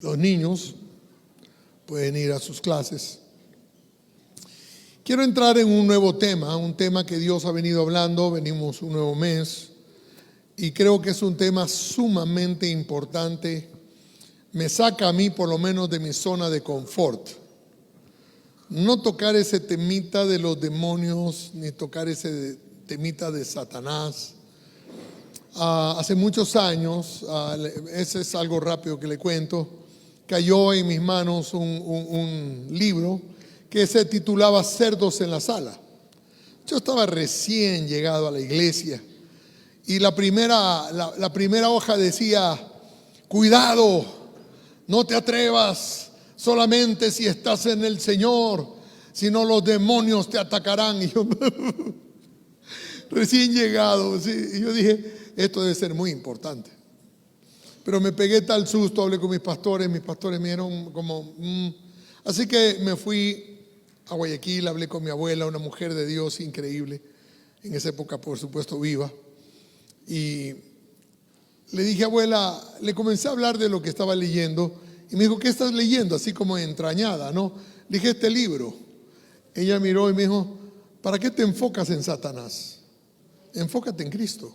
Los niños pueden ir a sus clases. Quiero entrar en un nuevo tema, un tema que Dios ha venido hablando. Venimos un nuevo mes y creo que es un tema sumamente importante. Me saca a mí por lo menos de mi zona de confort. No tocar ese temita de los demonios, ni tocar ese temita de Satanás. Hace muchos años, ese es algo rápido que le cuento, cayó en mis manos un libro que se titulaba Cerdos en la Sala. Yo estaba recién llegado a la iglesia y la primera hoja decía: cuidado, no te atrevas solamente si estás en el Señor, si no los demonios te atacarán. Y yo recién llegado, ¿sí? Y yo dije, esto debe ser muy importante. Pero me pegué tal susto, hablé con mis pastores me dieron como... Así que me fui a Guayaquil, hablé con mi abuela, una mujer de Dios increíble, en esa época por supuesto viva. Y le dije, abuela, le comencé a hablar de lo que estaba leyendo. Y me dijo, ¿qué estás leyendo? Así como entrañada, ¿no? Le dije, este libro. Ella miró y me dijo, ¿para qué te enfocas en Satanás? Enfócate en Cristo.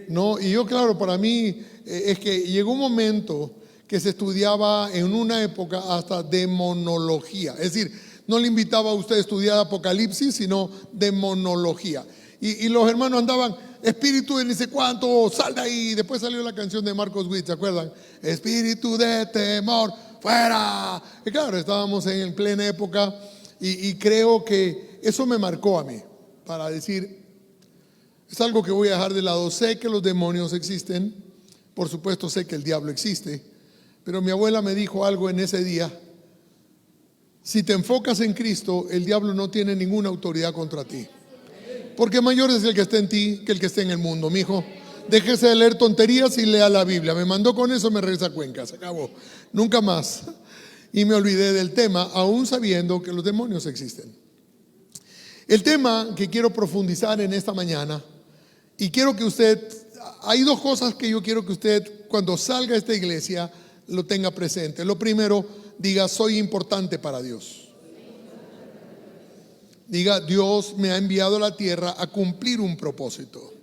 No, y yo, claro, para mí es que llegó un momento que se estudiaba en una época hasta demonología. Es decir, no le invitaba a usted a estudiar Apocalipsis, sino demonología. Y los hermanos andaban, espíritu de ni sé cuánto, sal de ahí. Después salió la canción de Marcos Witt, ¿se acuerdan? Espíritu de temor, fuera. Y claro, estábamos en plena época y creo que eso me marcó a mí para decir, es algo que voy a dejar de lado. Sé que los demonios existen, por supuesto sé que el diablo existe, pero mi abuela me dijo algo en ese día: si te enfocas en Cristo, el diablo no tiene ninguna autoridad contra ti, porque mayor es el que está en ti que el que está en el mundo. Mijo, déjese de leer tonterías y lea la Biblia. Me mandó con eso, me regresa a Cuenca, se acabó, nunca más. Y me olvidé del tema, aún sabiendo que los demonios existen. El tema que quiero profundizar en esta mañana, y quiero que usted, hay dos cosas que yo quiero que usted cuando salga a esta iglesia lo tenga presente. Lo primero, diga, soy importante para Dios. Diga, Dios me ha enviado a la tierra a cumplir un propósito.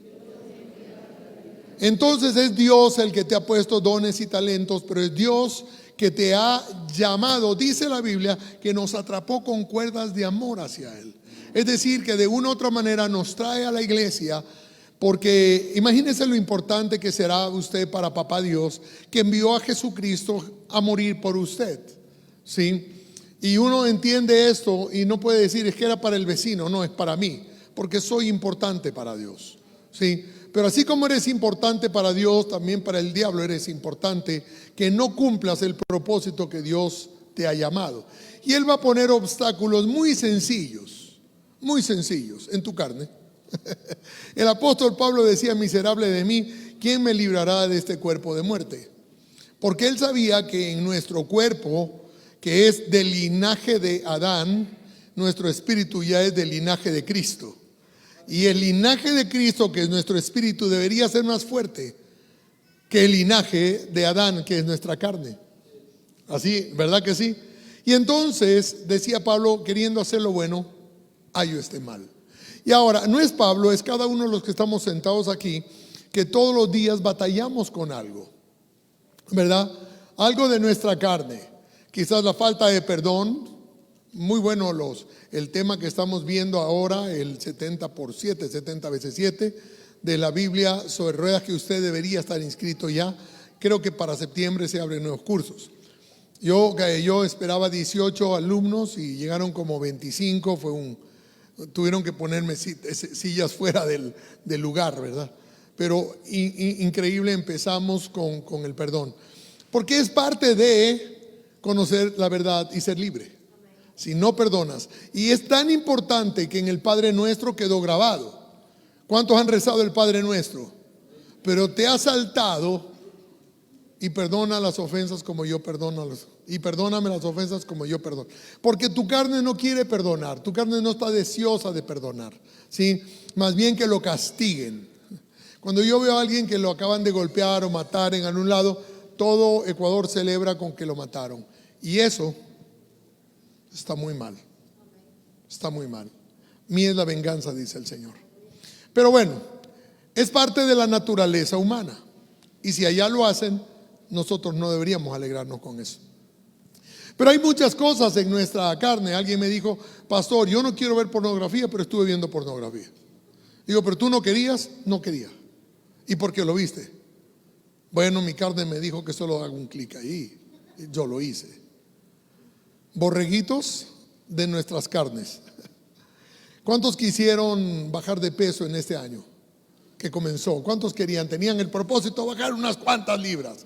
Entonces es Dios el que te ha puesto dones y talentos, pero es Dios que te ha llamado. Dice la Biblia que nos atrapó con cuerdas de amor hacia Él. Es decir, que de una u otra manera nos trae a la iglesia. Porque imagínese lo importante que será usted para Papá Dios, que envió a Jesucristo a morir por usted, ¿sí? Y uno entiende esto y no puede decir, es que era para el vecino. No, es para mí, porque soy importante para Dios, ¿sí? Pero así como eres importante para Dios, también para el diablo eres importante, que no cumplas el propósito que Dios te ha llamado. Y Él va a poner obstáculos muy sencillos en tu carne. El apóstol Pablo decía, miserable de mí, ¿quién me librará de este cuerpo de muerte? Porque él sabía que en nuestro cuerpo, que es del linaje de Adán, nuestro espíritu ya es del linaje de Cristo. Y el linaje de Cristo, que es nuestro espíritu, debería ser más fuerte que el linaje de Adán, que es nuestra carne. Así, ¿verdad que sí? Y entonces, decía Pablo, queriendo hacer lo bueno, hallo este mal. Y ahora, no es Pablo, es cada uno de los que estamos sentados aquí, que todos los días batallamos con algo, ¿verdad? Algo de nuestra carne. Quizás la falta de perdón. Muy bueno el tema que estamos viendo ahora, el 70 por 7, 70 veces 7 de la Biblia sobre ruedas, que usted debería estar inscrito ya. Creo que para septiembre se abren nuevos cursos. Yo esperaba 18 alumnos y llegaron como 25, tuvieron que ponerme sillas fuera del lugar, ¿verdad? Pero increíble, empezamos con el perdón. Porque es parte de conocer la verdad y ser libre. Si no perdonas. Y es tan importante que en el Padre Nuestro quedó grabado. ¿Cuántos han rezado el Padre Nuestro? Pero te has saltado y perdona las ofensas como yo perdono y perdóname las ofensas como yo perdono. Porque tu carne no quiere perdonar, tu carne no está deseosa de perdonar, ¿sí? Más bien que lo castiguen. Cuando yo veo a alguien que lo acaban de golpear o matar en algún lado, todo Ecuador celebra con que lo mataron. Y eso está muy mal. Está muy mal. Mía es la venganza, dice el Señor. Pero bueno, es parte de la naturaleza humana. Y si allá lo hacen, nosotros no deberíamos alegrarnos con eso. Pero hay muchas cosas en nuestra carne. Alguien me dijo: pastor, yo no quiero ver pornografía, pero estuve viendo pornografía. Digo: pero tú no querías. No quería. ¿Y por qué lo viste? Bueno, mi carne me dijo que solo hago un clic ahí. Y yo lo hice. Borreguitos de nuestras carnes. ¿Cuántos quisieron bajar de peso en este año que comenzó? ¿Cuántos querían? Tenían el propósito de bajar unas cuantas libras.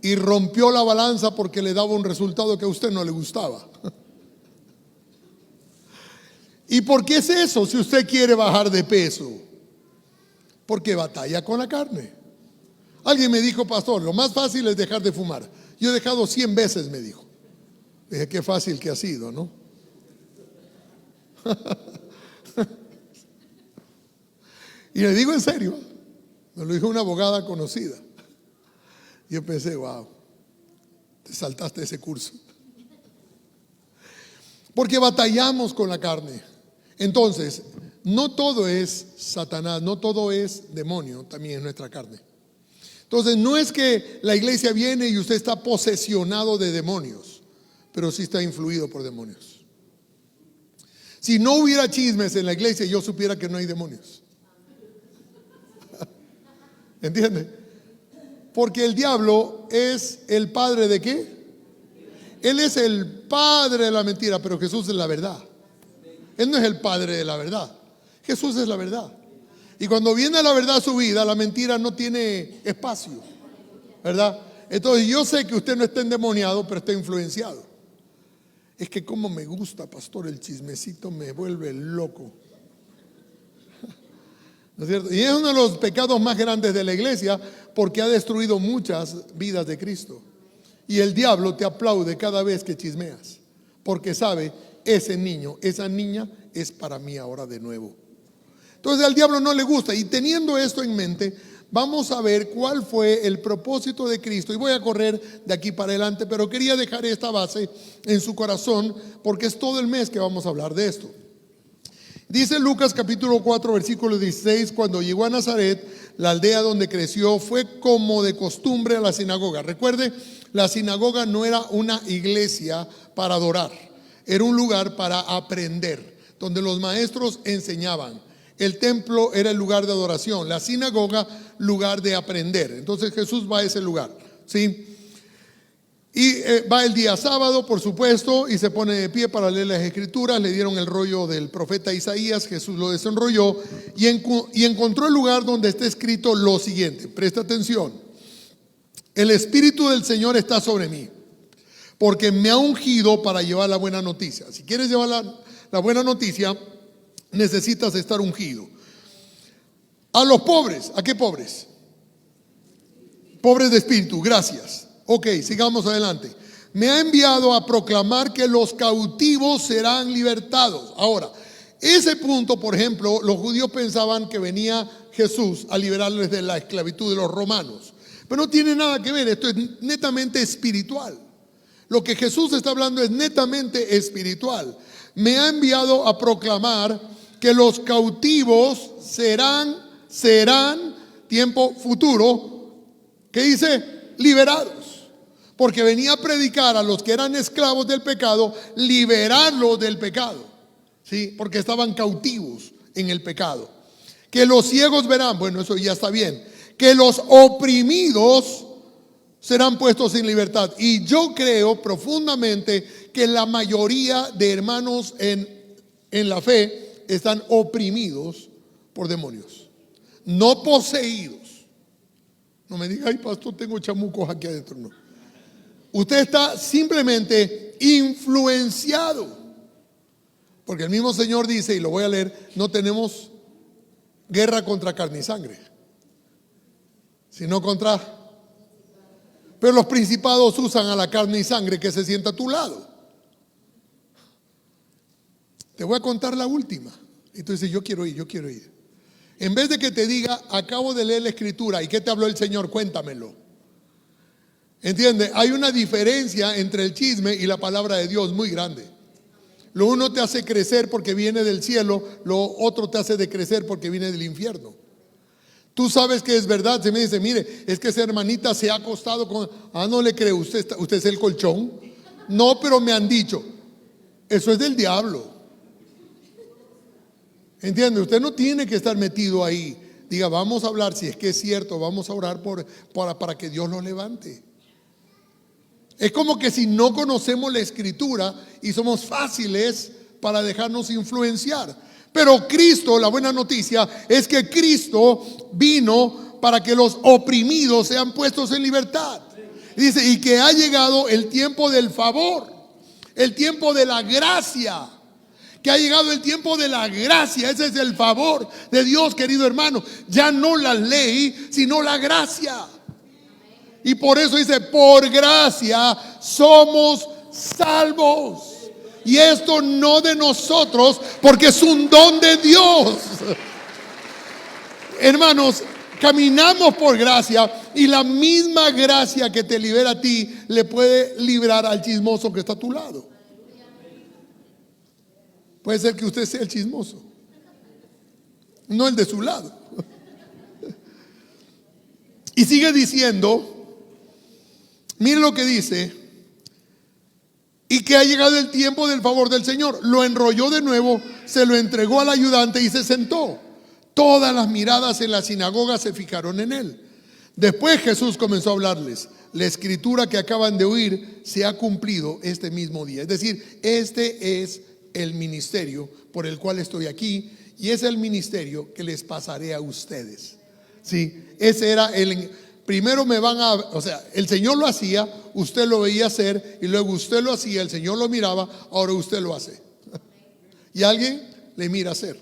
Y rompió la balanza porque le daba un resultado que a usted no le gustaba. ¿Y por qué es eso si usted quiere bajar de peso? Porque batalla con la carne. Alguien me dijo: pastor, lo más fácil es dejar de fumar. Yo he dejado 100 veces, me dijo. Dije: qué fácil que ha sido, ¿no? Y le digo en serio, me lo dijo una abogada conocida. Yo pensé: wow, te saltaste ese curso. Porque batallamos con la carne. Entonces, no todo es Satanás, no todo es demonio, también es nuestra carne. Entonces, no es que la iglesia viene y usted está posesionado de demonios, pero sí está influido por demonios. Si no hubiera chismes en la iglesia, yo supiera que no hay demonios. ¿Entiende? Porque el diablo es el padre ¿de qué? Él es el padre de la mentira, pero Jesús es la verdad. Él no es el padre de la verdad. Jesús es la verdad. Y cuando viene la verdad a su vida, la mentira no tiene espacio, ¿verdad? Entonces yo sé que usted no está endemoniado, pero está influenciado. Es que como me gusta, pastor, el chismecito me vuelve loco. ¿No es cierto? Y es uno de los pecados más grandes de la iglesia, porque ha destruido muchas vidas de Cristo. Y el diablo te aplaude cada vez que chismeas, porque sabe: ese niño, esa niña es para mí ahora de nuevo. Entonces al diablo no le gusta. Y teniendo esto en mente, vamos a ver cuál fue el propósito de Cristo. Y voy a correr de aquí para adelante, pero quería dejar esta base en su corazón, porque es todo el mes que vamos a hablar de esto. Dice Lucas capítulo 4 versículo 16: cuando llegó a Nazaret, la aldea donde creció, fue como de costumbre a la sinagoga. Recuerde, la sinagoga no era una iglesia para adorar, era un lugar para aprender, donde los maestros enseñaban. El templo era el lugar de adoración, la sinagoga lugar de aprender. Entonces Jesús va a ese lugar, ¿sí? Y va el día sábado, por supuesto, y se pone de pie para leer las escrituras. Le dieron el rollo del profeta Isaías, Jesús lo desenrolló y encontró el lugar donde está escrito lo siguiente. Presta atención: el Espíritu del Señor está sobre mí, porque me ha ungido para llevar la buena noticia. Si quieres llevar la buena noticia, necesitas estar ungido. A los pobres. ¿A qué pobres? Pobres de espíritu, gracias. Ok, sigamos adelante. Me ha enviado a proclamar que los cautivos serán libertados. Ahora, ese punto, por ejemplo, los judíos pensaban que venía Jesús a liberarles de la esclavitud de los romanos. Pero no tiene nada que ver, esto es netamente espiritual. Lo que Jesús está hablando es netamente espiritual. Me ha enviado a proclamar que los cautivos serán, tiempo futuro, ¿qué dice? Liberados. Porque venía a predicar a los que eran esclavos del pecado, liberarlos del pecado, ¿sí? Porque estaban cautivos en el pecado. Que los ciegos verán, bueno, eso ya está bien. Que los oprimidos serán puestos en libertad. Y yo creo profundamente que la mayoría de hermanos en la fe están oprimidos por demonios, no poseídos. No me diga: ay, pastor, tengo chamucos aquí adentro. No. Usted está simplemente influenciado. Porque el mismo Señor dice, y lo voy a leer: no tenemos guerra contra carne y sangre, sino contra... Pero los principados usan a la carne y sangre que se sienta a tu lado. Te voy a contar la última. Y tú dices: yo quiero ir. En vez de que te diga: acabo de leer la escritura, ¿y qué te habló el Señor? Cuéntamelo. ¿Entiende? Hay una diferencia entre el chisme y la palabra de Dios muy grande. Lo uno te hace crecer porque viene del cielo, lo otro te hace decrecer porque viene del infierno. Tú sabes que es verdad. Se me dice, mire, es que esa hermanita se ha acostado con... Ah, no le creo, usted es el colchón. No, pero me han dicho. Eso es del diablo. ¿Entiende? Usted no tiene que estar metido ahí. Diga, vamos a hablar, si es que es cierto, vamos a orar para que Dios lo levante. Es como que si no conocemos la escritura y somos fáciles para dejarnos influenciar. Pero Cristo, la buena noticia es que Cristo vino para que los oprimidos sean puestos en libertad. Dice, y que ha llegado el tiempo del favor, el tiempo de la gracia. Que ha llegado el tiempo de la gracia. Ese es el favor de Dios, querido hermano. Ya no la ley, sino la gracia. Y por eso dice, por gracia somos salvos. Y esto no de nosotros, porque es un don de Dios. Hermanos, caminamos por gracia, y la misma gracia que te libera a ti le puede librar al chismoso que está a tu lado. Puede ser que usted sea el chismoso, no el de su lado. Y sigue diciendo, miren lo que dice, y que ha llegado el tiempo del favor del Señor. Lo enrolló de nuevo, se lo entregó al ayudante y se sentó. Todas las miradas en la sinagoga se fijaron en él. Después Jesús comenzó a hablarles. La escritura que acaban de oír se ha cumplido este mismo día. Es decir, este es el ministerio por el cual estoy aquí, y es el ministerio que les pasaré a ustedes. Sí, ese era el... Primero el Señor lo hacía, usted lo veía hacer, y luego usted lo hacía, el Señor lo miraba, ahora usted lo hace. Y alguien le mira hacer.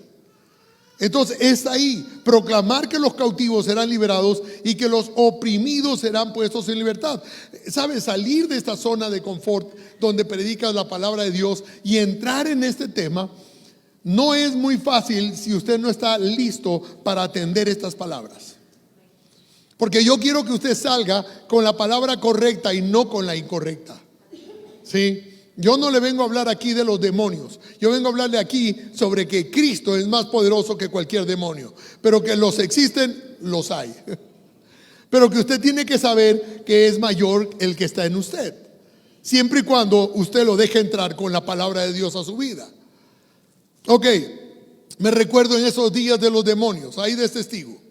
Entonces es ahí, proclamar que los cautivos serán liberados y que los oprimidos serán puestos en libertad. ¿Sabes? Salir de esta zona de confort donde predicas la palabra de Dios y entrar en este tema no es muy fácil si usted no está listo para atender estas palabras. Porque yo quiero que usted salga con la palabra correcta y no con la incorrecta. ¿Sí? Yo no le vengo a hablar aquí de los demonios. Yo vengo a hablarle aquí sobre que Cristo es más poderoso que cualquier demonio. Pero que los existen, los hay. Pero que usted tiene que saber que es mayor el que está en usted. Siempre y cuando usted lo deje entrar con la palabra de Dios a su vida. Ok, me recuerdo en esos días de los demonios. Ahí de testigo.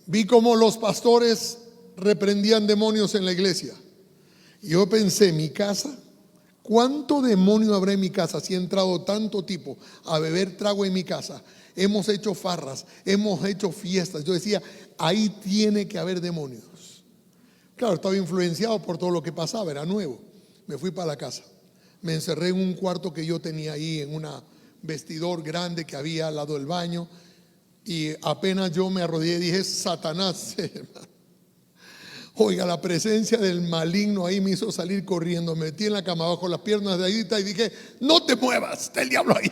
Vi cómo los pastores reprendían demonios en la iglesia. Y yo pensé, mi casa, ¿cuánto demonio habrá en mi casa? Si ha entrado tanto tipo a beber trago en mi casa. Hemos hecho farras, hemos hecho fiestas. Yo decía, ahí tiene que haber demonios. Claro, estaba influenciado por todo lo que pasaba, era nuevo. Me fui para la casa. Me encerré en un cuarto que yo tenía ahí, en un vestidor grande que había al lado del baño. Y apenas yo me arrodillé y dije, Satanás, oiga, la presencia del maligno ahí me hizo salir corriendo. Me metí en la cama bajo las piernas de Aidita y dije, no te muevas, está el diablo ahí.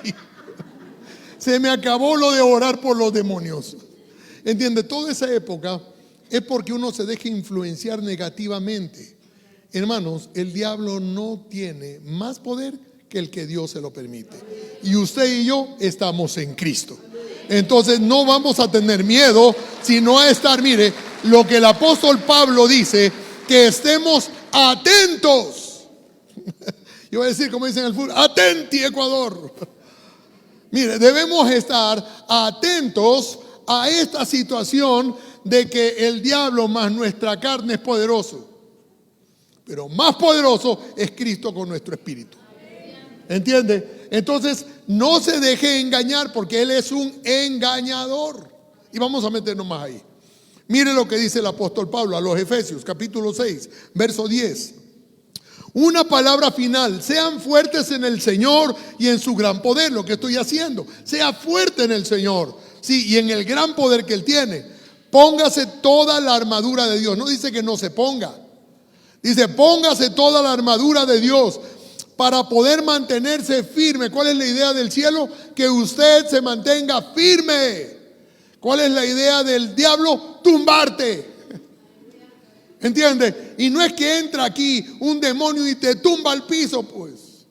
Se me acabó lo de orar por los demonios. ¿Entiende? Toda esa época es porque uno se deja influenciar negativamente. Hermanos, el diablo no tiene más poder que el que Dios se lo permite. Y usted y yo estamos en Cristo. Entonces no vamos a tener miedo, sino a estar, mire, lo que el apóstol Pablo dice, que estemos atentos. Yo voy a decir, como dicen en el fútbol, atenti Ecuador. Mire, debemos estar atentos a esta situación de que el diablo más nuestra carne es poderoso. Pero más poderoso es Cristo con nuestro espíritu. ¿Entiende? Entonces no se deje engañar, porque Él es un engañador. Y vamos a meternos más ahí. Mire lo que dice el apóstol Pablo a los Efesios, capítulo 6, verso 10. Una palabra final: sean fuertes en el Señor y en su gran poder. Lo que estoy haciendo, sea fuerte en el Señor, sí, y en el gran poder que Él tiene. Póngase toda la armadura de Dios. No dice que no se ponga, dice póngase toda la armadura de Dios para poder mantenerse firme. ¿Cuál es la idea del cielo? Que usted se mantenga firme. ¿Cuál es la idea del diablo? Tumbarte. ¿Entiendes? Y no es que entra aquí un demonio y te tumba al piso, pues,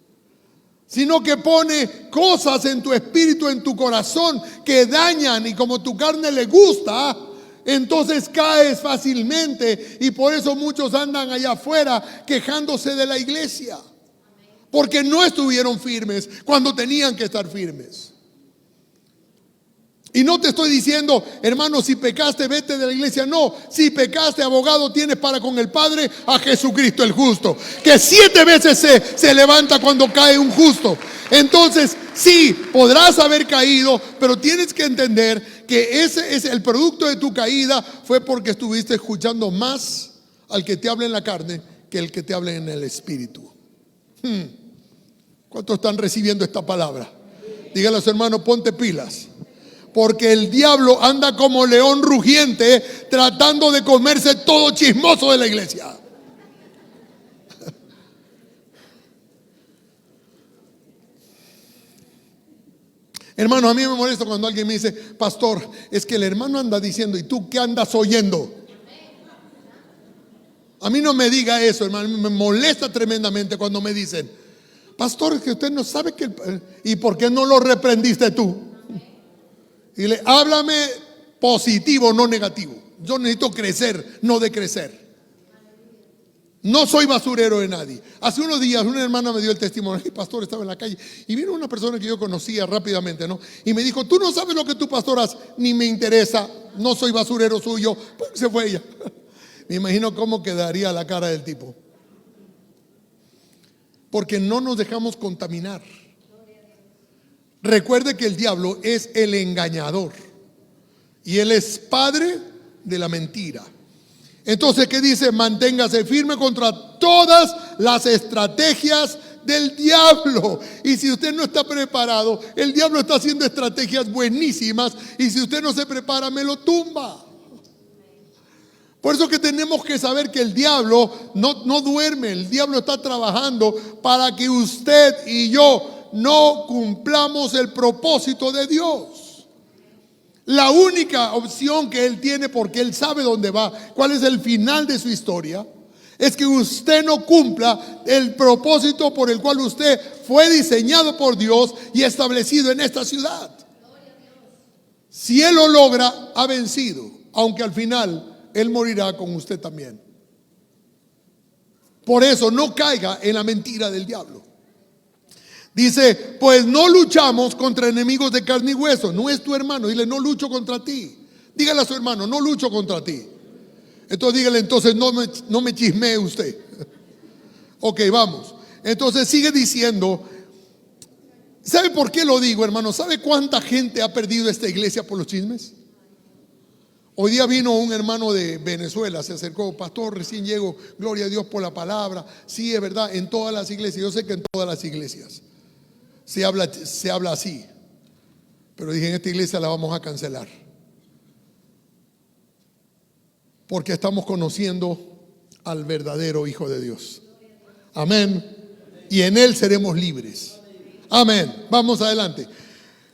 sino que pone cosas en tu espíritu, en tu corazón, que dañan, y como tu carne le gusta, entonces caes fácilmente. Y por eso muchos andan allá afuera quejándose de la iglesia, porque no estuvieron firmes cuando tenían que estar firmes. Y no te estoy diciendo, hermano, si pecaste, vete de la iglesia. No, si pecaste, abogado tienes para con el Padre, a Jesucristo el justo, que 7 veces se levanta cuando cae un justo. Entonces, sí, podrás haber caído, pero tienes que entender que ese es el producto de tu caída, fue porque estuviste escuchando más al que te habla en la carne que el que te habla en el espíritu. ¿Cuántos están recibiendo esta palabra? Dígale a su hermano, ponte pilas. Porque el diablo anda como león rugiente tratando de comerse todo chismoso de la iglesia. Hermano, a mí me molesta cuando alguien me dice, pastor, es que el hermano anda diciendo, ¿y tú qué andas oyendo? A mí no me diga eso, hermano. Me molesta tremendamente cuando me dicen, pastor, es que usted no sabe que... ¿Y por qué no lo reprendiste tú? Y háblame positivo, no negativo. Yo necesito crecer, no decrecer. No soy basurero de nadie. Hace unos días una hermana me dio el testimonio. El pastor estaba en la calle y vino una persona que yo conocía rápidamente, ¿no? Y me dijo, tú no sabes lo que tu pastor hace. Ni me interesa, no soy basurero suyo. ¡Pum! Se fue ella. Me imagino cómo quedaría la cara del tipo. Porque no nos dejamos contaminar. Recuerde que el diablo es el engañador y él es padre de la mentira. Entonces, ¿qué dice? Manténgase firme contra todas las estrategias del diablo. Y si usted no está preparado, el diablo está haciendo estrategias buenísimas, y si usted no se prepara, me lo tumba. Por eso que tenemos que saber que el diablo no duerme. El diablo está trabajando para que usted y yo no cumplamos el propósito de Dios. La única opción que él tiene, porque él sabe dónde va, cuál es el final de su historia, es que usted no cumpla el propósito por el cual usted fue diseñado por Dios y establecido en esta ciudad. Si él lo logra, ha vencido, aunque al final él morirá con usted también. Por eso no caiga en la mentira del diablo. Dice, pues no luchamos contra enemigos de carne y hueso. No es tu hermano. Dile, no lucho contra ti. Dígale a su hermano, no lucho contra ti. Entonces dígale, entonces no me chismee usted. Ok, vamos. Entonces sigue diciendo, ¿sabe por qué lo digo, hermano? ¿Sabe cuánta gente ha perdido esta iglesia por los chismes? Hoy día vino un hermano de Venezuela, se acercó, pastor, recién llego, gloria a Dios por la palabra. Sí, es verdad, en todas las iglesias, yo sé que en todas las iglesias se habla así, pero dije, en esta iglesia la vamos a cancelar, porque estamos conociendo al verdadero Hijo de Dios. Amén. Y en Él seremos libres. Amén. Vamos adelante.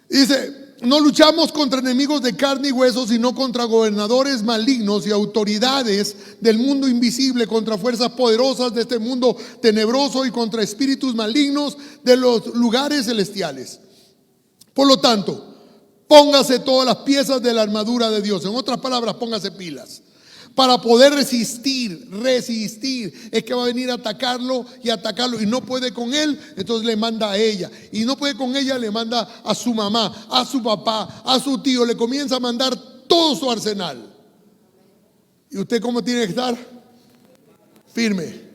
Dice, no luchamos contra enemigos de carne y hueso, sino contra gobernadores malignos y autoridades del mundo invisible, contra fuerzas poderosas de este mundo tenebroso y contra espíritus malignos de los lugares celestiales. Por lo tanto, póngase todas las piezas de la armadura de Dios. En otras palabras, póngase pilas para poder resistir. Es que va a venir a atacarlo y no puede con él, entonces le manda a ella, y no puede con ella, le manda a su mamá, a su papá, a su tío, le comienza a mandar todo su arsenal. ¿Y usted cómo tiene que estar? Firme.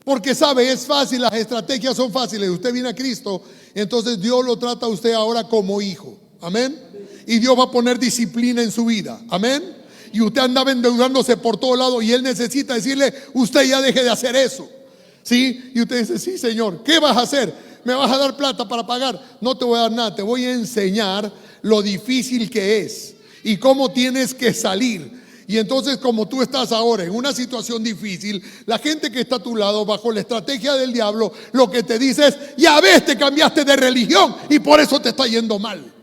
Porque sabe, es fácil, las estrategias son fáciles. Usted viene a Cristo, entonces Dios lo trata a usted ahora como hijo. Amén. Y Dios va a poner disciplina en su vida. Amén. Y usted andaba endeudándose por todo lado y Él necesita decirle, usted ya deje de hacer eso. ¿Sí? Y usted dice, sí, Señor, ¿qué vas a hacer? ¿Me vas a dar plata para pagar? No te voy a dar nada, te voy a enseñar lo difícil que es y cómo tienes que salir. Y entonces, como tú estás ahora en una situación difícil, la gente que está a tu lado bajo la estrategia del diablo, lo que te dice es, ya ves, te cambiaste de religión y por eso te está yendo mal.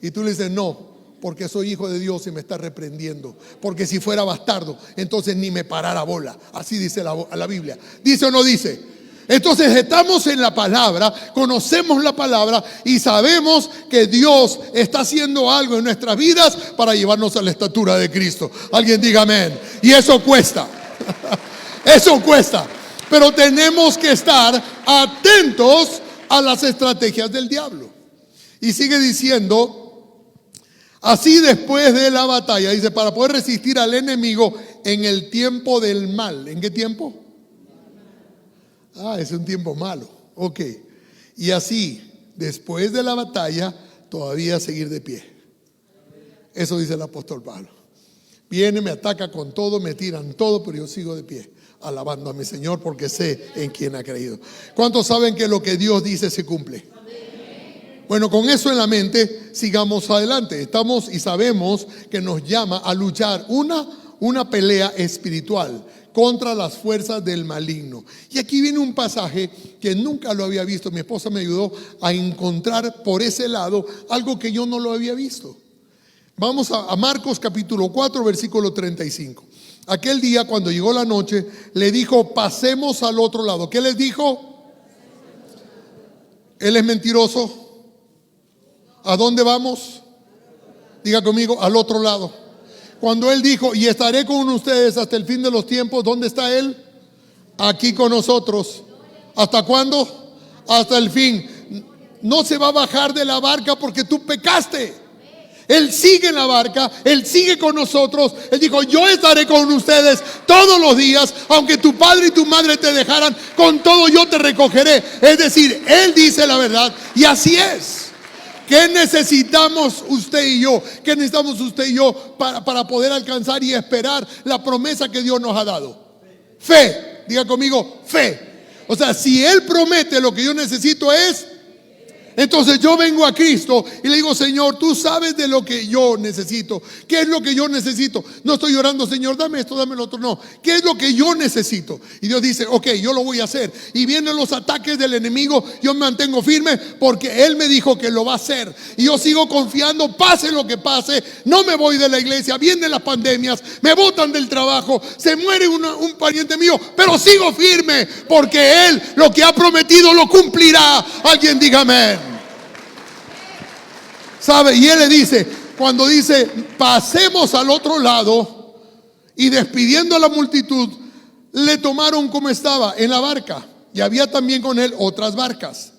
Y tú le dices, no, Porque soy hijo de Dios y me está reprendiendo. Porque si fuera bastardo, entonces ni me parara bola. Así dice la Biblia. ¿Dice o no dice? Entonces estamos en la palabra, conocemos la palabra y sabemos que Dios está haciendo algo en nuestras vidas para llevarnos a la estatura de Cristo. Alguien diga amén. Y eso cuesta. Eso cuesta. Pero tenemos que estar atentos a las estrategias del diablo. Y sigue diciendo, así después de la batalla, dice, para poder resistir al enemigo en el tiempo del mal. ¿En qué tiempo? Es un tiempo malo. Ok. Y así, después de la batalla, todavía seguir de pie. Eso dice el apóstol Pablo. Viene, me ataca con todo, me tiran todo, pero yo sigo de pie, alabando a mi Señor porque sé en quién ha creído. ¿Cuántos saben que lo que Dios dice se cumple? Bueno, con eso en la mente, sigamos adelante. Estamos y sabemos que nos llama a luchar una pelea espiritual contra las fuerzas del maligno. Y aquí viene un pasaje que nunca lo había visto. Mi esposa me ayudó a encontrar por ese lado algo que yo no lo había visto. Vamos a Marcos capítulo 4, versículo 35. Aquel día, cuando llegó la noche, le dijo, pasemos al otro lado. ¿Qué les dijo? Él es mentiroso. ¿A dónde vamos? Diga conmigo, al otro lado. Cuando Él dijo, y estaré con ustedes hasta el fin de los tiempos, ¿dónde está Él? Aquí con nosotros. ¿Hasta cuándo? Hasta el fin. No se va a bajar de la barca porque tú pecaste. Él sigue en la barca, Él sigue con nosotros. Él dijo, yo estaré con ustedes todos los días, aunque tu padre y tu madre te dejaran, con todo yo te recogeré. Es decir, Él dice la verdad y así es. ¿Qué necesitamos usted y yo? ¿Qué necesitamos usted y yo para poder alcanzar y esperar la promesa que Dios nos ha dado? Fe. Diga conmigo, fe. O sea, si Él promete, lo que yo necesito es... Entonces yo vengo a Cristo y le digo, Señor, tú sabes de lo que yo necesito. ¿Qué es lo que yo necesito? No estoy orando, Señor, dame esto, dame lo otro. No, ¿qué es lo que yo necesito? Y Dios dice, ok, yo lo voy a hacer. Y vienen los ataques del enemigo, yo me mantengo firme porque Él me dijo que lo va a hacer. Y yo sigo confiando, pase lo que pase. No me voy de la iglesia, vienen las pandemias, me botan del trabajo, se muere un pariente mío, pero sigo firme porque Él lo que ha prometido lo cumplirá. Alguien diga amén. ¿Sabe? Y Él le dice, cuando dice, pasemos al otro lado, y despidiendo a la multitud, le tomaron como estaba, en la barca. Y había también con Él otras barcas.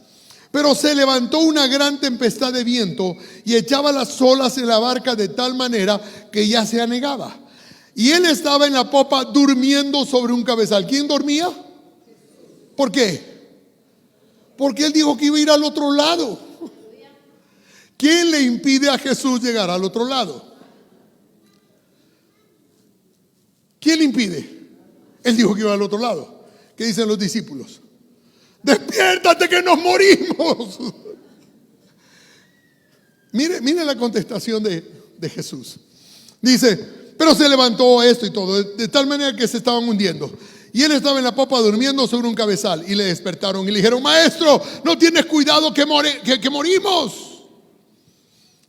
Pero se levantó una gran tempestad de viento y echaba las olas en la barca de tal manera que ya se anegaba. Y Él estaba en la popa durmiendo sobre un cabezal. ¿Quién dormía? ¿Por qué? Porque Él dijo que iba a ir al otro lado. ¿Quién le impide a Jesús llegar al otro lado? ¿Quién le impide? Él dijo que iba al otro lado. ¿Qué dicen los discípulos? Despiértate que nos morimos. Mire la contestación de Jesús. Dice, pero se levantó esto y todo, de tal manera que se estaban hundiendo. Y Él estaba en la popa durmiendo sobre un cabezal. Y le despertaron y le dijeron, maestro, no tienes cuidado que morimos.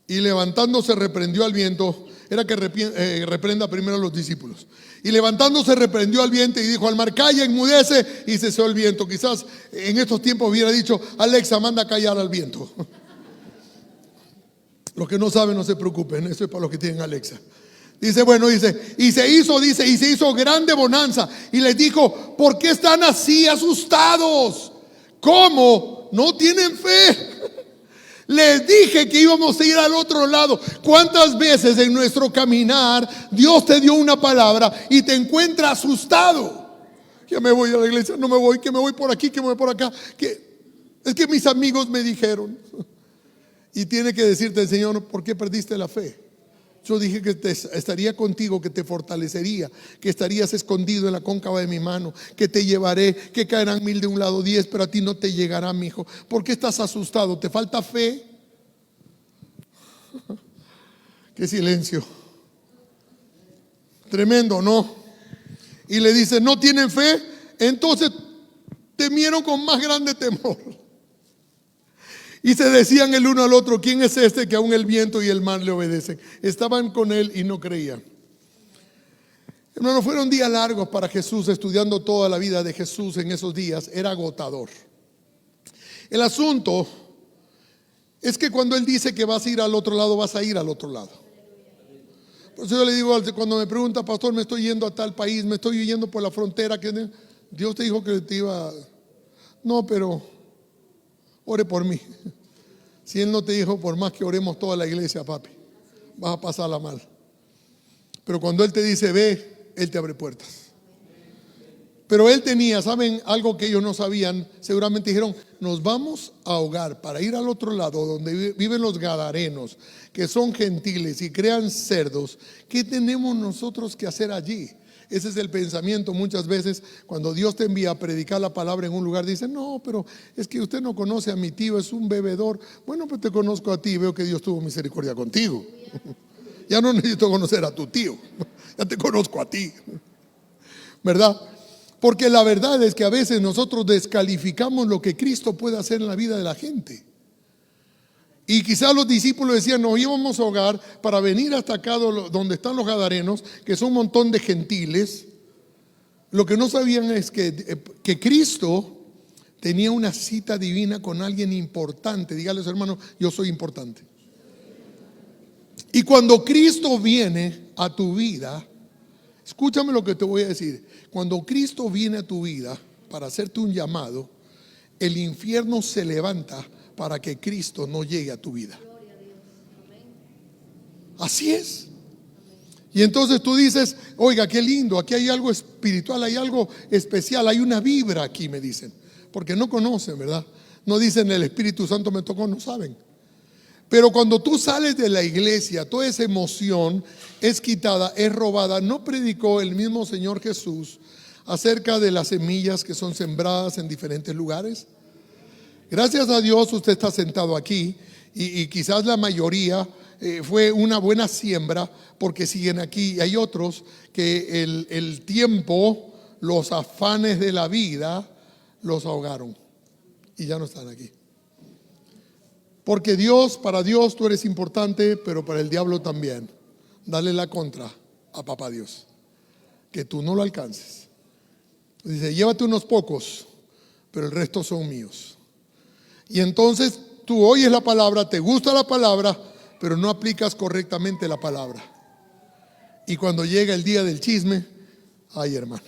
Y levantándose reprendió al viento. Era que reprenda primero a los discípulos. Y levantándose reprendió al viento y dijo al mar, calla, enmudece, y cesó el viento. Quizás en estos tiempos hubiera dicho, Alexa, manda a callar al viento. Los que no saben no se preocupen, eso es para los que tienen Alexa. Dice, bueno, dice, y se hizo grande bonanza. Y les dijo, ¿por qué están así asustados? ¿Cómo? ¿No tienen fe? Les dije que íbamos a ir al otro lado. ¿Cuántas veces en nuestro caminar Dios te dio una palabra y te encuentra asustado? Ya me voy a la iglesia, no me voy, que me voy por aquí, que me voy por acá. Es que mis amigos me dijeron. Y tiene que decirte el Señor, ¿por qué perdiste la fe? Yo dije que estaría contigo, que te fortalecería, que estarías escondido en la cóncava de mi mano, que te llevaré, que caerán 1000 de un lado, 10, pero a ti no te llegará, mi hijo. ¿Por qué estás asustado? ¿Te falta fe? Qué silencio. Tremendo, ¿no? Y le dice, ¿no tienen fe? Entonces temieron con más grande temor. Y se decían el uno al otro: ¿quién es este que aún el viento y el mar le obedecen? Estaban con él y no creían. Hermanos, fueron días largos para Jesús. Estudiando toda la vida de Jesús en esos días era agotador. El asunto es que cuando Él dice que vas a ir al otro lado, vas a ir al otro lado. Por eso yo le digo, cuando me pregunta: pastor, me estoy yendo a tal país, me estoy yendo por la frontera, que Dios te dijo que te iba. No, pero ore por mí. Si Él no te dijo, por más que oremos toda la iglesia, papi, vas a pasarla mal. Pero cuando Él te dice ve, Él te abre puertas. Pero Él tenía, ¿saben? Algo que ellos no sabían. Seguramente dijeron: nos vamos a ahogar para ir al otro lado donde viven los gadarenos, que son gentiles y crean cerdos. ¿Qué tenemos nosotros que hacer allí? Ese es el pensamiento muchas veces cuando Dios te envía a predicar la palabra en un lugar. Dicen: no, pero es que usted no conoce a mi tío, es un bebedor. Bueno, pues te conozco a ti, veo que Dios tuvo misericordia contigo. Ya no necesito conocer a tu tío, ya te conozco a ti, ¿verdad? Porque la verdad es que a veces nosotros descalificamos lo que Cristo puede hacer en la vida de la gente. Y quizás los discípulos decían: nos íbamos a ahogar para venir hasta acá donde están los gadarenos, que son un montón de gentiles. Lo que no sabían es que Cristo tenía una cita divina con alguien importante. Dígales, hermano: yo soy importante. Y cuando Cristo viene a tu vida, escúchame lo que te voy a decir. Cuando Cristo viene a tu vida para hacerte un llamado, el infierno se levanta para que Cristo no llegue a tu vida. Así es. Y entonces tú dices: oiga, qué lindo, aquí hay algo espiritual, hay algo especial, hay una vibra aquí, me dicen. Porque no conocen, ¿verdad? No dicen: el Espíritu Santo me tocó, no saben. Pero cuando tú sales de la iglesia, toda esa emoción es quitada, es robada. ¿No predicó el mismo Señor Jesús acerca de las semillas que son sembradas en diferentes lugares? Gracias a Dios usted está sentado aquí y quizás la mayoría fue una buena siembra porque siguen aquí. Y hay otros que el tiempo, los afanes de la vida los ahogaron y ya no están aquí. Porque para Dios tú eres importante, pero para el diablo también. Dale la contra a papá Dios, que tú no lo alcances. Dice: llévate unos pocos, pero el resto son míos. Y entonces tú oyes la palabra, te gusta la palabra, pero no aplicas correctamente la palabra. Y cuando llega el día del chisme, ay, hermano,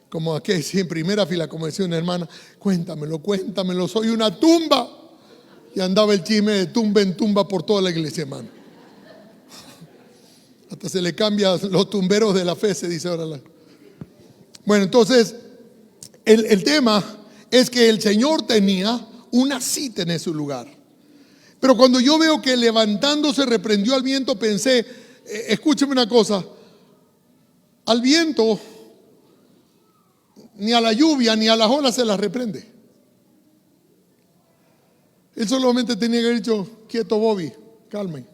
como aquí en primera fila, como decía una hermana: cuéntamelo, soy una tumba. Y andaba el chisme de tumba en tumba por toda la iglesia, hermano. Hasta se le cambia los tumberos de la fe, se dice ahora. Bueno, entonces el tema es que el Señor tenía una cita en ese lugar. Pero cuando yo veo que levantándose reprendió al viento, pensé: escúcheme una cosa, al viento, ni a la lluvia, ni a las olas se las reprende. Él solamente tenía que haber dicho: quieto, Bobby, calmen.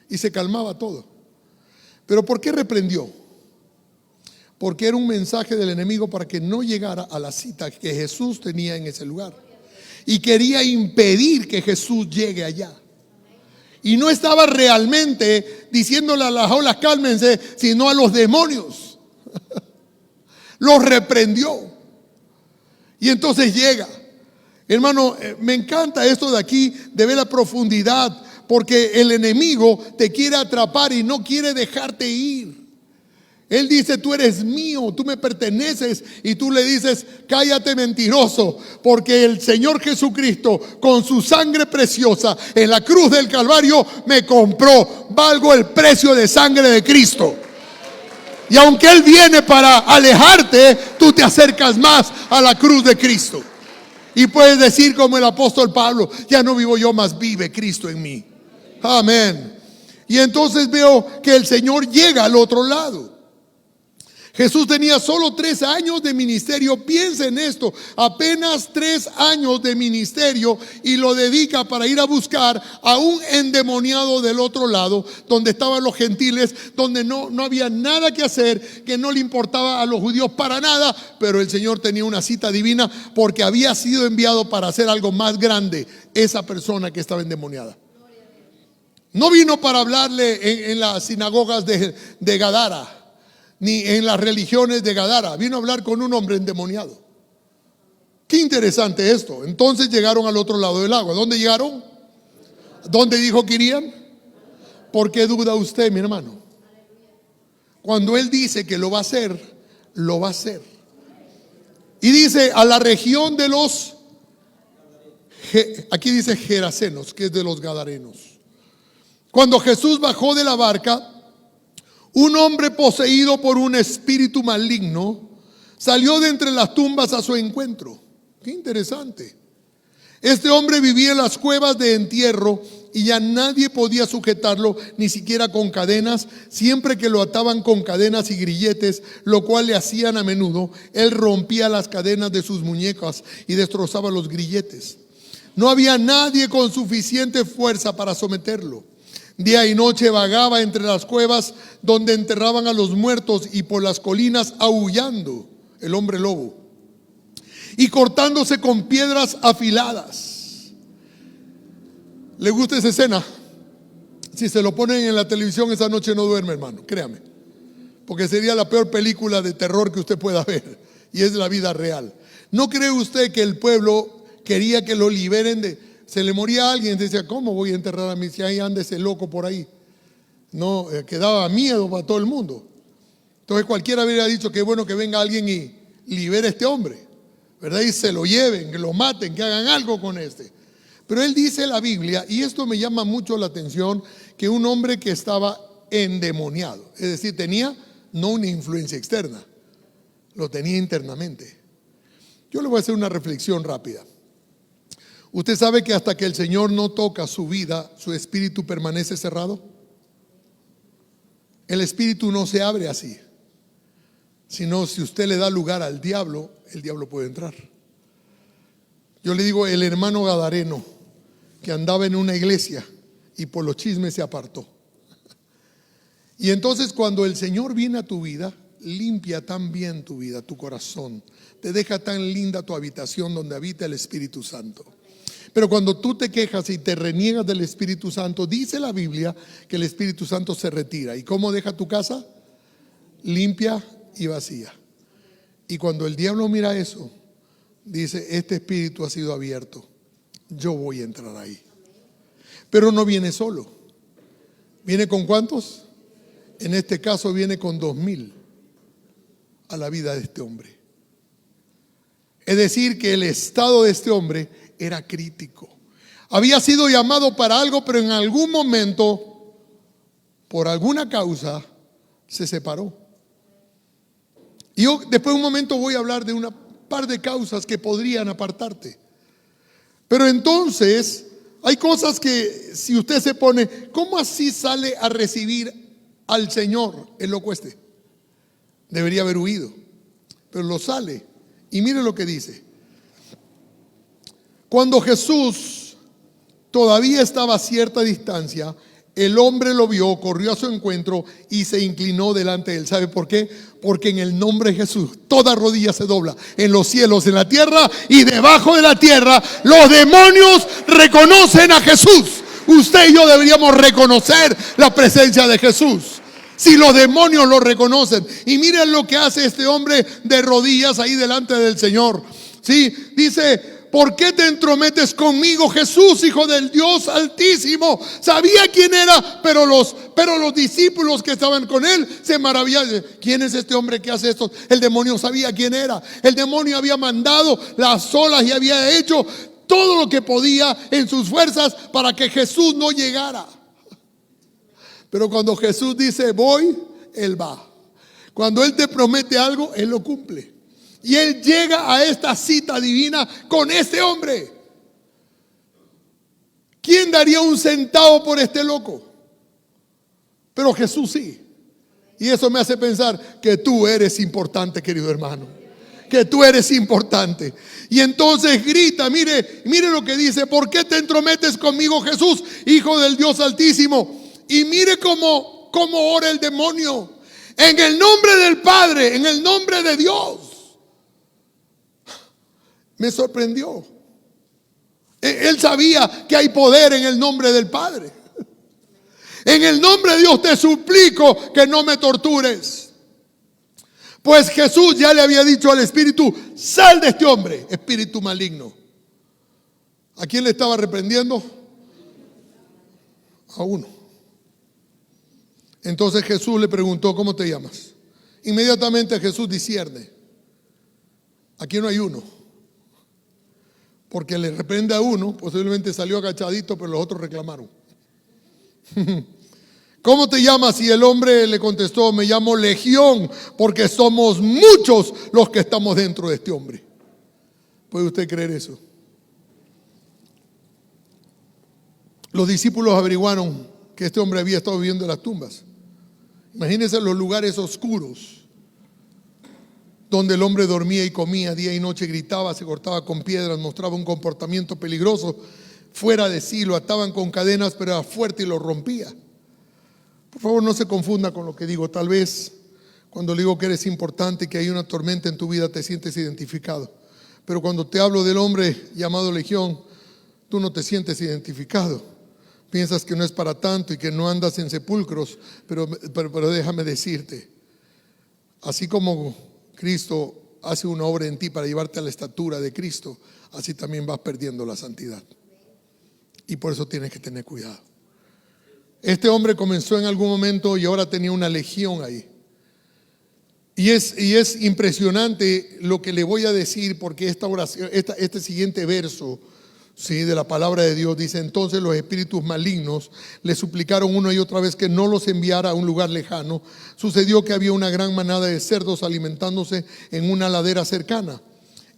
Y se calmaba todo. Pero ¿por qué reprendió? Porque era un mensaje del enemigo para que no llegara a la cita que Jesús tenía en ese lugar. Y quería impedir que Jesús llegue allá. Y no estaba realmente diciéndole a las olas: cálmense, sino a los demonios. Los reprendió. Y entonces llega. Hermano, me encanta esto de aquí, de ver la profundidad, porque el enemigo te quiere atrapar y no quiere dejarte ir. Él dice: tú eres mío, tú me perteneces. Y tú le dices: cállate, mentiroso, porque el Señor Jesucristo con su sangre preciosa en la cruz del Calvario me compró. Valgo el precio de sangre de Cristo. Y aunque Él viene para alejarte, tú te acercas más a la cruz de Cristo. Y puedes decir como el apóstol Pablo: ya no vivo yo, mas vive Cristo en mí. Amén. Y entonces veo que el Señor llega al otro lado. Jesús tenía solo 3 años de ministerio. Piensa en esto, apenas 3 años de ministerio, y lo dedica para ir a buscar a un endemoniado del otro lado, donde estaban los gentiles, donde no había nada que hacer, que no le importaba a los judíos para nada. Pero el Señor tenía una cita divina, porque había sido enviado para hacer algo más grande. Esa persona que estaba endemoniada no vino para hablarle en las sinagogas de Gadara, ni en las religiones de Gadara. Vino a hablar con un hombre endemoniado. Qué interesante esto. Entonces llegaron al otro lado del agua. ¿Dónde llegaron? ¿Dónde dijo que irían? ¿Por qué duda usted, mi hermano? Cuando Él dice que lo va a hacer, lo va a hacer. Y dice a la región de los, aquí dice Gerasenos, que es de los Gadarenos. Cuando Jesús bajó de la barca, un hombre poseído por un espíritu maligno salió de entre las tumbas a su encuentro. Qué interesante. Este hombre vivía en las cuevas de entierro y ya nadie podía sujetarlo, ni siquiera con cadenas. Siempre que lo ataban con cadenas y grilletes, lo cual le hacían a menudo, él rompía las cadenas de sus muñecas y destrozaba los grilletes. No había nadie con suficiente fuerza para someterlo. Día y noche vagaba entre las cuevas donde enterraban a los muertos, y por las colinas aullando, el hombre lobo, y cortándose con piedras afiladas. ¿Le gusta esa escena? Si se lo ponen en la televisión esa noche no duerme, hermano, créame, porque sería la peor película de terror que usted pueda ver, y es la vida real. ¿No cree usted que el pueblo quería que lo liberen de... Se le moría a alguien, decía, ¿cómo voy a enterrar a mí si ahí anda ese loco por ahí? No, que daba miedo para todo el mundo. Entonces cualquiera hubiera dicho que bueno que venga alguien y libere a este hombre, ¿verdad? Y se lo lleven, que lo maten, que hagan algo con este. Pero él dice en la Biblia, y esto me llama mucho la atención, que un hombre que estaba endemoniado, es decir, tenía no una influencia externa, lo tenía internamente. Yo le voy a hacer una reflexión rápida. ¿Usted sabe que hasta que el Señor no toca su vida, su espíritu permanece cerrado? El espíritu no se abre así, sino si usted le da lugar al diablo, el diablo puede entrar. Yo le digo, el hermano gadareno que andaba en una iglesia y por los chismes se apartó. Y entonces cuando el Señor viene a tu vida, limpia tan bien tu vida, tu corazón, te deja tan linda tu habitación donde habita el Espíritu Santo. Pero cuando tú te quejas y te reniegas del Espíritu Santo, dice la Biblia que el Espíritu Santo se retira. ¿Y cómo deja tu casa? Limpia y vacía. Y cuando el diablo mira eso, dice, este espíritu ha sido abierto, yo voy a entrar ahí. Pero no viene solo. ¿Viene con cuántos? En este caso viene con 2000 a la vida de este hombre. Es decir, que el estado de este hombre era crítico. Había sido llamado para algo, pero en algún momento, por alguna causa, se separó. Y yo después de un momento voy a hablar de una par de causas que podrían apartarte. Pero entonces, hay cosas que si usted se pone, ¿cómo así sale a recibir al Señor el loco este? Debería haber huido, pero lo sale. Y mire lo que dice. Cuando Jesús todavía estaba a cierta distancia, el hombre lo vio, corrió a su encuentro y se inclinó delante de él. ¿Sabe por qué? Porque en el nombre de Jesús toda rodilla se dobla, en los cielos, en la tierra y debajo de la tierra. Los demonios reconocen a Jesús. Usted y yo deberíamos reconocer la presencia de Jesús. Si los demonios lo reconocen. Y miren lo que hace este hombre de rodillas ahí delante del Señor. Sí, dice, ¿por qué te entrometes conmigo, Jesús, Hijo del Dios Altísimo? Sabía quién era, pero los discípulos que estaban con él se maravillaban. ¿Quién es este hombre que hace esto? El demonio sabía quién era. El demonio había mandado las olas y había hecho todo lo que podía en sus fuerzas para que Jesús no llegara. Pero cuando Jesús dice voy, él va. Cuando él te promete algo, él lo cumple. Y él llega a esta cita divina con este hombre. ¿Quién daría un centavo por este loco? Pero Jesús sí. Y eso me hace pensar que tú eres importante, querido hermano. Que tú eres importante. Y entonces grita, mire lo que dice: ¿por qué te entrometes conmigo, Jesús, Hijo del Dios Altísimo? Y mire cómo ora el demonio. En el nombre del Padre, en el nombre de Dios. Me sorprendió. Él sabía que hay poder en el nombre del Padre. En el nombre de Dios te suplico que no me tortures. Pues Jesús ya le había dicho al espíritu: sal de este hombre, espíritu maligno. ¿A quién le estaba reprendiendo? A uno. Entonces Jesús le preguntó: ¿cómo te llamas? Inmediatamente Jesús discierne: aquí no hay uno. Porque le reprende a uno, posiblemente salió agachadito, pero los otros reclamaron. ¿Cómo te llamas? Y el hombre le contestó: me llamo Legión, porque somos muchos los que estamos dentro de este hombre. ¿Puede usted creer eso? Los discípulos averiguaron que este hombre había estado viviendo en las tumbas. Imagínense los lugares oscuros donde el hombre dormía y comía día y noche, gritaba, se cortaba con piedras, mostraba un comportamiento peligroso, fuera de sí, lo ataban con cadenas, pero era fuerte y lo rompía. Por favor, no se confunda con lo que digo. Tal vez cuando le digo que eres importante, que hay una tormenta en tu vida, te sientes identificado. Pero cuando te hablo del hombre llamado Legión, tú no te sientes identificado. Piensas que no es para tanto y que no andas en sepulcros, pero déjame decirte, así como Cristo hace una obra en ti para llevarte a la estatura de Cristo, así también vas perdiendo la santidad. Y por eso tienes que tener cuidado. Este hombre comenzó en algún momento y ahora tenía una legión ahí. Y es impresionante lo que le voy a decir, porque esta oración, este siguiente verso, sí, de la palabra de Dios dice: entonces los espíritus malignos le suplicaron una y otra vez que no los enviara a un lugar lejano. Sucedió que había una gran manada de cerdos alimentándose en una ladera cercana.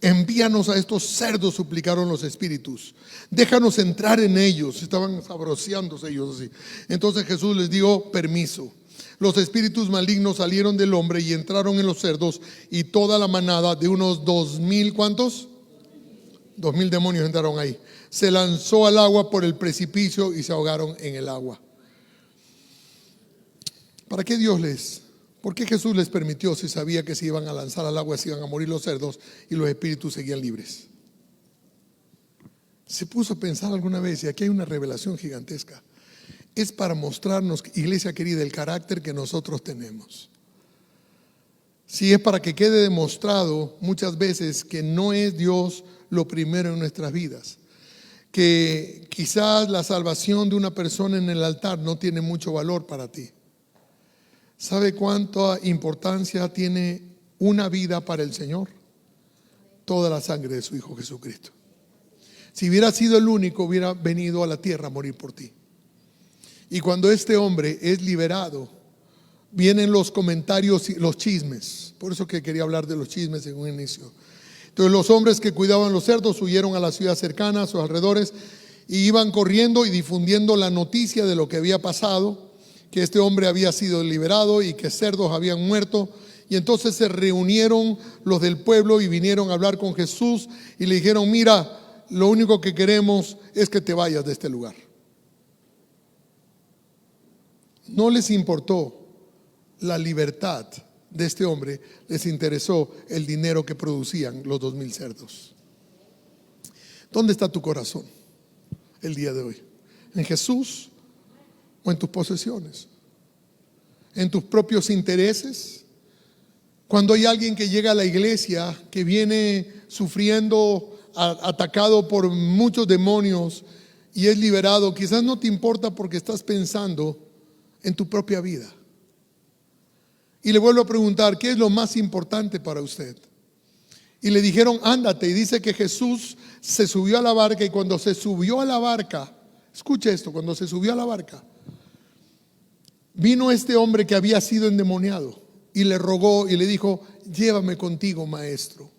Envíanos a estos cerdos, suplicaron los espíritus. Déjanos entrar en ellos. Estaban sabroseándose ellos así. Entonces Jesús les dio permiso. Los espíritus malignos salieron del hombre y entraron en los cerdos, y toda la manada de unos 2000, ¿cuántos? 2000 demonios entraron ahí. Se lanzó al agua por el precipicio y se ahogaron en el agua. ¿Para qué Dios por qué Jesús les permitió si sabía que se iban a lanzar al agua, se iban a morir los cerdos y los espíritus seguían libres? ¿Se puso a pensar alguna vez? Y aquí hay una revelación gigantesca. Es para mostrarnos, iglesia querida, el carácter que nosotros tenemos. Si es para que quede demostrado muchas veces que no es Dios lo primero en nuestras vidas, que quizás la salvación de una persona en el altar no tiene mucho valor para ti. ¿Sabe cuánta importancia tiene una vida para el Señor? Toda la sangre de su Hijo Jesucristo. Si hubiera sido el único, hubiera venido a la tierra a morir por ti. Y cuando este hombre es liberado, vienen los comentarios y los chismes. Por eso que quería hablar de los chismes en un inicio. Entonces los hombres que cuidaban los cerdos huyeron a la ciudad cercana, a sus alrededores, y iban corriendo y difundiendo la noticia de lo que había pasado, que este hombre había sido liberado y que cerdos habían muerto. Y entonces se reunieron los del pueblo y vinieron a hablar con Jesús y le dijeron: mira, lo único que queremos es que te vayas de este lugar. No les importó la libertad de este hombre, les interesó el dinero que producían los 2000 cerdos. ¿Dónde está tu corazón el día de hoy? ¿En Jesús o en tus posesiones? ¿En tus propios intereses? Cuando hay alguien que llega a la iglesia, que viene sufriendo, atacado por muchos demonios y es liberado, quizás no te importa porque estás pensando en tu propia vida. Y le vuelvo a preguntar: ¿qué es lo más importante para usted? Y le dijeron: ándate. Y dice que Jesús se subió a la barca, y cuando se subió a la barca, escuche esto, cuando se subió a la barca, vino este hombre que había sido endemoniado y le rogó y le dijo: llévame contigo, maestro.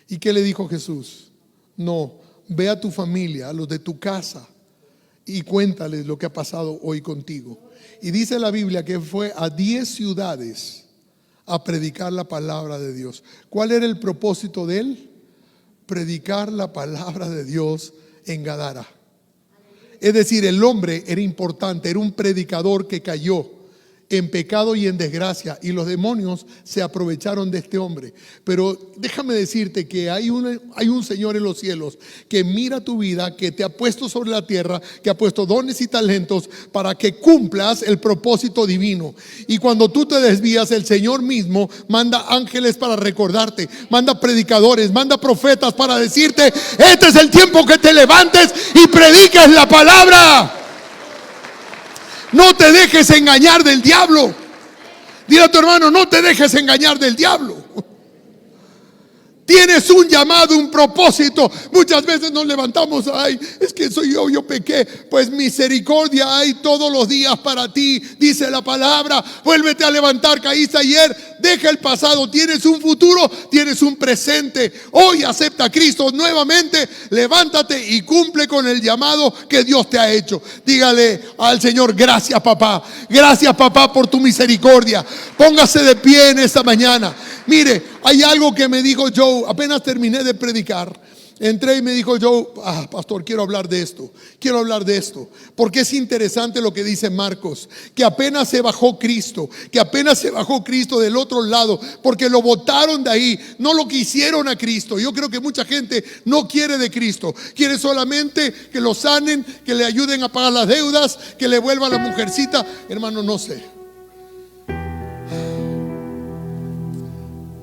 ¿Y qué le dijo Jesús? No, ve a tu familia, a los de tu casa, y cuéntales lo que ha pasado hoy contigo. Y dice la Biblia que fue a 10 ciudades a predicar la palabra de Dios. ¿Cuál era el propósito de él? Predicar la palabra de Dios en Gadara. Es decir, el hombre era importante, era un predicador que cayó en pecado y en desgracia, y los demonios se aprovecharon de este hombre. Pero déjame decirte que hay un Señor en los cielos que mira tu vida, que te ha puesto sobre la tierra, que ha puesto dones y talentos para que cumplas el propósito divino. Y cuando tú te desvías, el Señor mismo manda ángeles para recordarte, manda predicadores, manda profetas para decirte: este es el tiempo que te levantes y prediques la palabra. No te dejes engañar del diablo. Dile a tu hermano: no te dejes engañar del diablo. Tienes un llamado, un propósito. Muchas veces nos levantamos: ay, es que soy yo pequé. Pues misericordia hay todos los días para ti, dice la palabra. Vuélvete a levantar, caíste ayer. Deja el pasado, tienes un futuro, tienes un presente. Hoy acepta a Cristo nuevamente. Levántate y cumple con el llamado que Dios te ha hecho. Dígale al Señor: gracias, papá. Gracias, papá, por tu misericordia. Póngase de pie en esta mañana. Mire, hay algo que me dijo Joe, apenas terminé de predicar. Entré y me dijo Joe: pastor, quiero hablar de esto, porque es interesante lo que dice Marcos, que apenas se bajó Cristo, del otro lado, porque lo botaron de ahí, no lo quisieron a Cristo. Yo creo que mucha gente no quiere de Cristo, quiere solamente que lo sanen, que le ayuden a pagar las deudas, que le vuelva la mujercita. Hermano, no sé.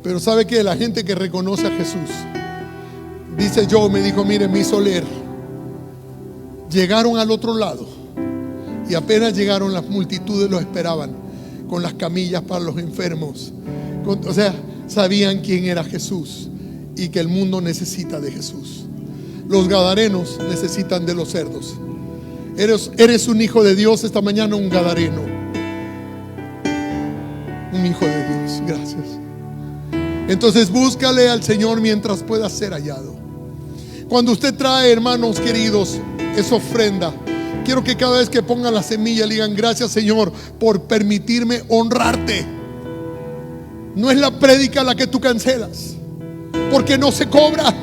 Pero sabe que la gente que reconoce a Jesús, dice Joe, me dijo: mire, me hizo leer. Llegaron al otro lado y apenas llegaron, las multitudes los esperaban con las camillas para los enfermos. O sea, sabían quién era Jesús y que el mundo necesita de Jesús. Los gadarenos necesitan de los cerdos. Eres un hijo de Dios esta mañana, un gadareno. Un hijo de Dios. Gracias. Entonces búscale al Señor mientras pueda ser hallado. Cuando usted trae, hermanos queridos, esa ofrenda, quiero que cada vez que pongan la semilla le digan: gracias, Señor, por permitirme honrarte. No es la prédica la que tú cancelas, porque no se cobra.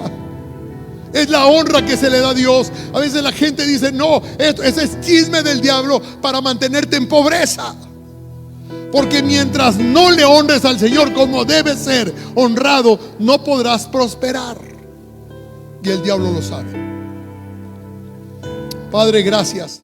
Es la honra que se le da a Dios. A veces la gente dice: no, ese es chisme del diablo para mantenerte en pobreza. Porque mientras no le honres al Señor como debe ser honrado, no podrás prosperar. Y el diablo lo sabe. Padre, gracias.